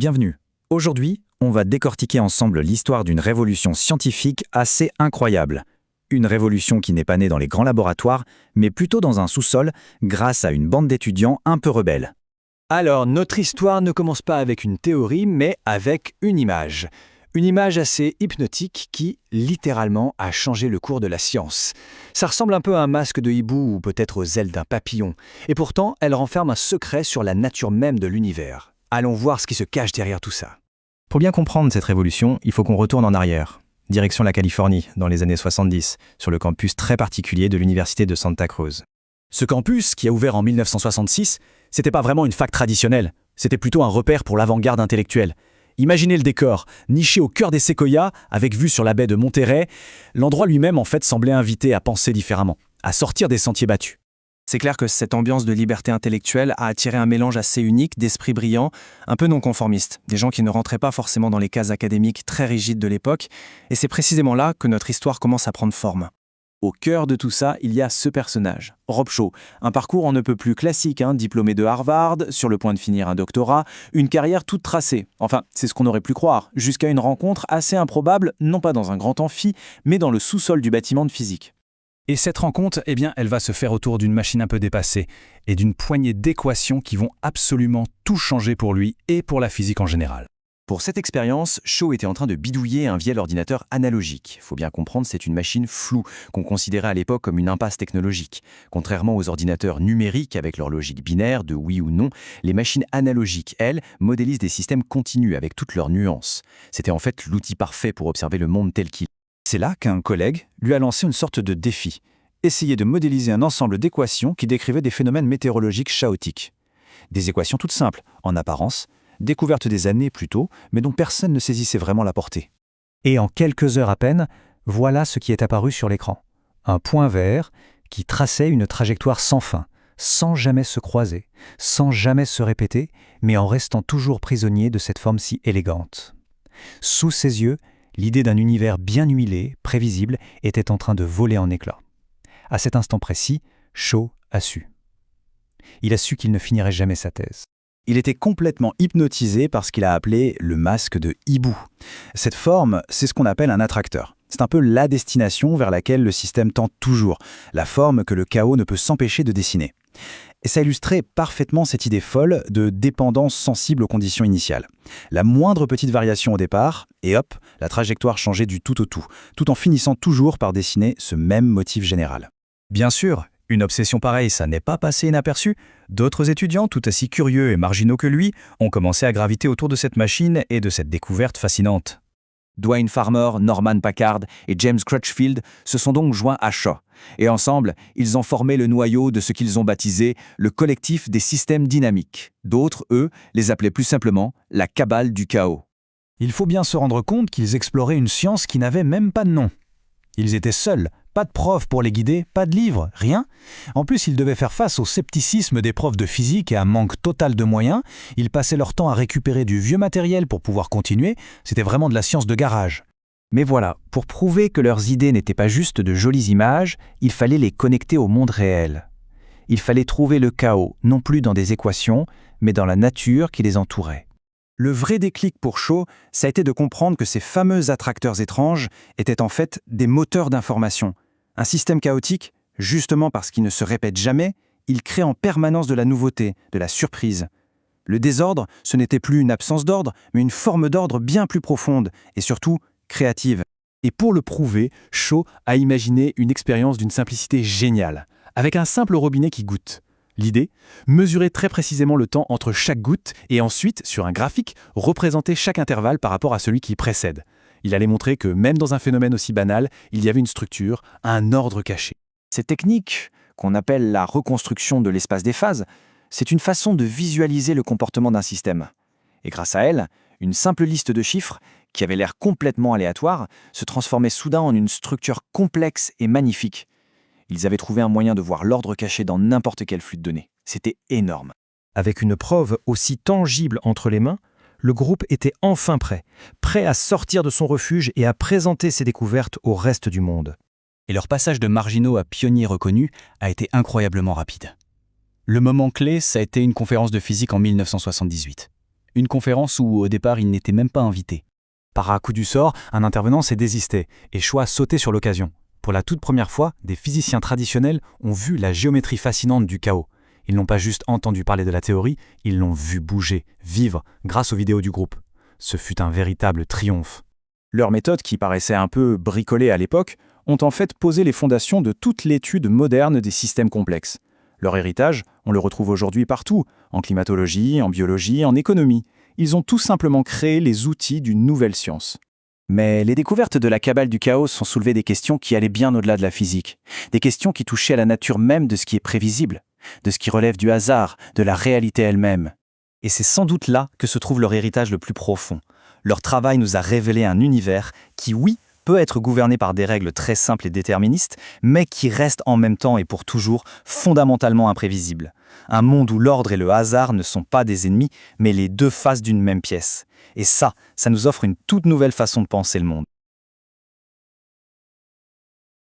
Bienvenue. Aujourd'hui, on va décortiquer ensemble l'histoire d'une révolution scientifique assez incroyable. Une révolution qui n'est pas née dans les grands laboratoires, mais plutôt dans un sous-sol, grâce à une bande d'étudiants un peu rebelles. Alors, notre histoire ne commence pas avec une théorie, mais avec une image. Une image assez hypnotique qui, littéralement, a changé le cours de la science. Ça ressemble un peu à un masque de hibou ou peut-être aux ailes d'un papillon. Et pourtant, elle renferme un secret sur la nature même de l'univers. Allons voir ce qui se cache derrière tout ça. Pour bien comprendre cette révolution, il faut qu'on retourne en arrière. Direction la Californie, dans les années 70, sur le campus très particulier de l'université de Santa Cruz. Ce campus, qui a ouvert en 1966, c'était pas vraiment une fac traditionnelle. C'était plutôt un repère pour l'avant-garde intellectuelle. Imaginez le décor, niché au cœur des séquoias, avec vue sur la baie de Monterey. L'endroit lui-même, en fait, semblait inviter à penser différemment, à sortir des sentiers battus. C'est clair que cette ambiance de liberté intellectuelle a attiré un mélange assez unique d'esprits brillants, un peu non conformistes, des gens qui ne rentraient pas forcément dans les cases académiques très rigides de l'époque, et c'est précisément là que notre histoire commence à prendre forme. Au cœur de tout ça, il y a ce personnage, Rob Shaw. Un parcours on ne peut plus classique, diplômé de Harvard, sur le point de finir un doctorat, une carrière toute tracée. Enfin, c'est ce qu'on aurait pu croire, jusqu'à une rencontre assez improbable, non pas dans un grand amphi, mais dans le sous-sol du bâtiment de physique. Et cette rencontre, elle va se faire autour d'une machine un peu dépassée et d'une poignée d'équations qui vont absolument tout changer pour lui et pour la physique en général. Pour cette expérience, Shaw était en train de bidouiller un vieil ordinateur analogique. Faut bien comprendre, c'est une machine floue qu'on considérait à l'époque comme une impasse technologique. Contrairement aux ordinateurs numériques avec leur logique binaire de oui ou non, les machines analogiques, elles, modélisent des systèmes continus avec toutes leurs nuances. C'était en fait l'outil parfait pour observer le monde tel qu'il est. C'est là qu'un collègue lui a lancé une sorte de défi. Essayer de modéliser un ensemble d'équations qui décrivaient des phénomènes météorologiques chaotiques. Des équations toutes simples, en apparence, découvertes des années plus tôt, mais dont personne ne saisissait vraiment la portée. Et en quelques heures à peine, voilà ce qui est apparu sur l'écran. Un point vert qui traçait une trajectoire sans fin, sans jamais se croiser, sans jamais se répéter, mais en restant toujours prisonnier de cette forme si élégante. Sous ses yeux, l'idée d'un univers bien huilé, prévisible, était en train de voler en éclats. À cet instant précis, Shaw a su. Il a su qu'il ne finirait jamais sa thèse. Il était complètement hypnotisé par ce qu'il a appelé le masque de hibou. Cette forme, c'est ce qu'on appelle un attracteur. C'est un peu la destination vers laquelle le système tend toujours, la forme que le chaos ne peut s'empêcher de dessiner. Et ça illustrait parfaitement cette idée folle de dépendance sensible aux conditions initiales. La moindre petite variation au départ, et hop, la trajectoire changeait du tout au tout en finissant toujours par dessiner ce même motif général. Bien sûr, une obsession pareille, ça n'est pas passé inaperçu. D'autres étudiants, tout aussi curieux et marginaux que lui, ont commencé à graviter autour de cette machine et de cette découverte fascinante. Dwayne Farmer, Norman Packard et James Crutchfield se sont donc joints à Shaw. Et ensemble, ils ont formé le noyau de ce qu'ils ont baptisé le collectif des systèmes dynamiques. D'autres, eux, les appelaient plus simplement la cabale du chaos. Il faut bien se rendre compte qu'ils exploraient une science qui n'avait même pas de nom. Ils étaient seuls, pas de prof pour les guider, pas de livres, rien. En plus, ils devaient faire face au scepticisme des profs de physique et à un manque total de moyens. Ils passaient leur temps à récupérer du vieux matériel pour pouvoir continuer. C'était vraiment de la science de garage. Mais voilà, pour prouver que leurs idées n'étaient pas juste de jolies images, il fallait les connecter au monde réel. Il fallait trouver le chaos, non plus dans des équations, mais dans la nature qui les entourait. Le vrai déclic pour Shaw, ça a été de comprendre que ces fameux attracteurs étranges étaient en fait des moteurs d'information. Un système chaotique, justement parce qu'il ne se répète jamais, il crée en permanence de la nouveauté, de la surprise. Le désordre, ce n'était plus une absence d'ordre, mais une forme d'ordre bien plus profonde et surtout créative. Et pour le prouver, Shaw a imaginé une expérience d'une simplicité géniale, avec un simple robinet qui goutte. L'idée, mesurer très précisément le temps entre chaque goutte et ensuite, sur un graphique, représenter chaque intervalle par rapport à celui qui précède. Il allait montrer que même dans un phénomène aussi banal, il y avait une structure, un ordre caché. Cette technique, qu'on appelle la reconstruction de l'espace des phases, c'est une façon de visualiser le comportement d'un système. Et grâce à elle, une simple liste de chiffres, qui avait l'air complètement aléatoire, se transformait soudain en une structure complexe et magnifique. Ils avaient trouvé un moyen de voir l'ordre caché dans n'importe quel flux de données. C'était énorme. Avec une preuve aussi tangible entre les mains, le groupe était enfin prêt à sortir de son refuge et à présenter ses découvertes au reste du monde. Et leur passage de marginaux à pionniers reconnus a été incroyablement rapide. Le moment clé, ça a été une conférence de physique en 1978. Une conférence où, au départ, il n'était même pas invité. Par un coup du sort, un intervenant s'est désisté et Shaw a sauté sur l'occasion. Pour la toute première fois, des physiciens traditionnels ont vu la géométrie fascinante du chaos. Ils n'ont pas juste entendu parler de la théorie, ils l'ont vu bouger, vivre, grâce aux vidéos du groupe. Ce fut un véritable triomphe. Leurs méthodes, qui paraissaient un peu bricolées à l'époque, ont en fait posé les fondations de toute l'étude moderne des systèmes complexes. Leur héritage, on le retrouve aujourd'hui partout, en climatologie, en biologie, en économie. Ils ont tout simplement créé les outils d'une nouvelle science. Mais les découvertes de la cabale du chaos ont soulevé des questions qui allaient bien au-delà de la physique. Des questions qui touchaient à la nature même de ce qui est prévisible, de ce qui relève du hasard, de la réalité elle-même. Et c'est sans doute là que se trouve leur héritage le plus profond. Leur travail nous a révélé un univers qui, oui, peut être gouverné par des règles très simples et déterministes, mais qui reste en même temps et pour toujours fondamentalement imprévisible. Un monde où l'ordre et le hasard ne sont pas des ennemis, mais les deux faces d'une même pièce. Et ça nous offre une toute nouvelle façon de penser le monde.